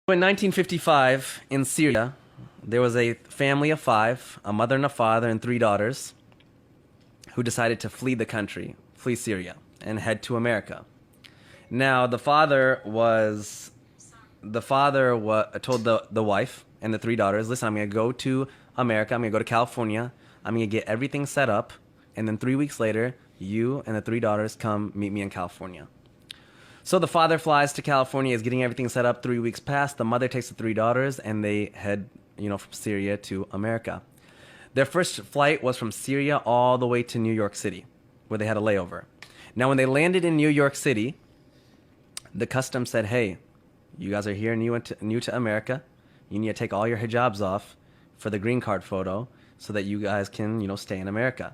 In 1955, in Syria, there was a family of five, a mother and a father and three daughters, who decided to flee the country, flee Syria, and head to America. Now, the father told the wife and the three daughters, listen, I'm going to go to America, I'm going to go to California, I'm going to get everything set up, and then 3 weeks later, you and the three daughters come meet me in California. So the father flies to California, is getting everything set up. 3 weeks pass. The mother takes the three daughters, and they head, from Syria to America. Their first flight was from Syria all the way to New York City, where they had a layover. Now, when they landed in New York City, the customs said, hey, you guys are here new to America. You need to take all your hijabs off for the green card photo so that you guys can, stay in America.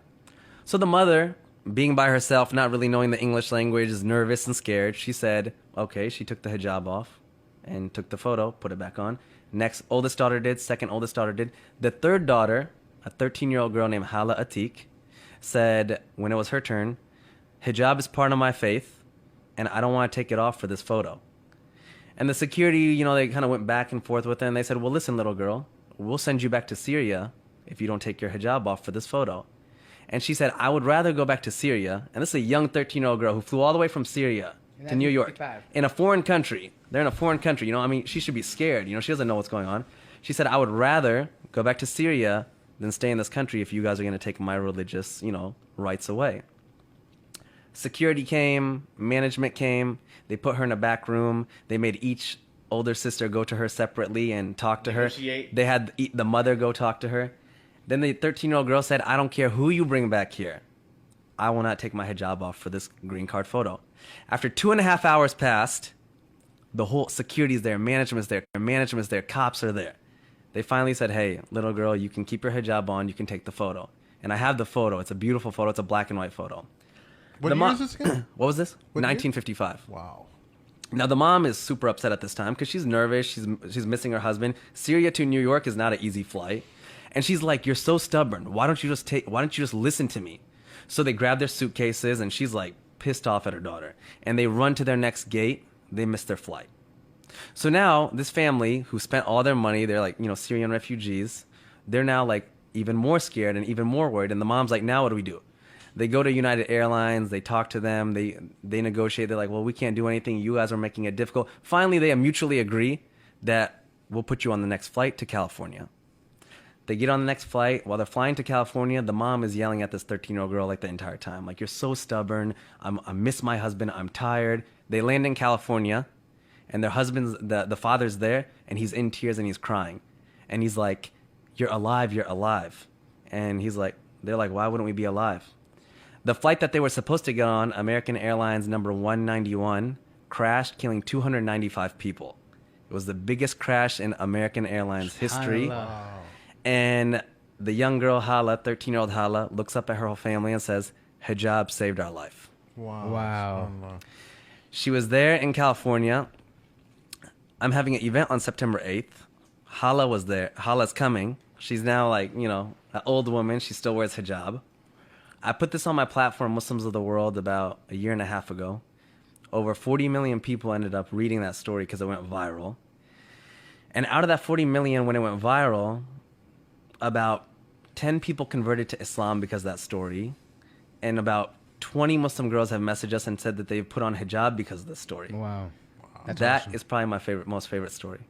So the mother, being by herself, not really knowing the English language, is nervous and scared. She said, okay, she took the hijab off and took the photo, put it back on. Next oldest daughter did, second oldest daughter did. The third daughter, a 13-year-old girl named Hala Atik, said when it was her turn, hijab is part of my faith, and I don't want to take it off for this photo. And the security, they kind of went back and forth with her, and they said, well, listen, little girl, we'll send you back to Syria if you don't take your hijab off for this photo. And she said, I would rather go back to Syria. And this is a young 13-year-old girl who flew all the way from Syria to New York in a foreign country. They're in a foreign country. She should be scared. She doesn't know what's going on. She said, I would rather go back to Syria than stay in this country if you guys are going to take my religious, rights away. Security came, management came. They put her in a back room. They made each older sister go to her separately and talk to her. They had the mother go talk to her. Then the 13-year-old girl said, I don't care who you bring back here. I will not take my hijab off for this green card photo. After 2.5 hours passed, the whole security's there, management's there, cops are there. They finally said, hey, little girl, you can keep your hijab on, you can take the photo. And I have the photo. It's a beautiful photo. It's a black and white photo. What year is this again? What was this? What 1955. Year? Wow. Now, the mom is super upset at this time because she's nervous. She's missing her husband. Syria to New York is not an easy flight. And she's like, you're so stubborn. Why don't you just listen to me? So they grab their suitcases, and she's like pissed off at her daughter. And they run to their next gate. They miss their flight. So now this family who spent all their money, they're like, Syrian refugees. They're now like even more scared and even more worried. And the mom's like, now what do we do? They go to United Airlines. They talk to them. They negotiate. They're like, well, we can't do anything. You guys are making it difficult. Finally, they mutually agree that we'll put you on the next flight to California. They get on the next flight. While they're flying to California, the mom is yelling at this 13-year-old girl like the entire time. Like, you're so stubborn. I miss my husband. I'm tired. They land in California, and their husband's, the father's there, and he's in tears and he's crying. And he's like, you're alive, you're alive. And they're like, why wouldn't we be alive? The flight that they were supposed to get on, American Airlines number 191, crashed, killing 295 people. It was the biggest crash in American Airlines history. Wow. And the young girl, Hala, 13-year-old Hala, looks up at her whole family and says, hijab saved our life. Wow. She was there in California. I'm having an event on September 8th. Hala was there. Hala's coming. She's now like, an old woman. She still wears hijab. I put this on my platform, Muslims of the World, about a year and a half ago. Over 40 million people ended up reading that story because it went viral. And out of that 40 million, when it went viral, about 10 people converted to Islam because of that story. And about 20 Muslim girls have messaged us and said that they've put on hijab because of this story. Wow. That is probably my most favorite story.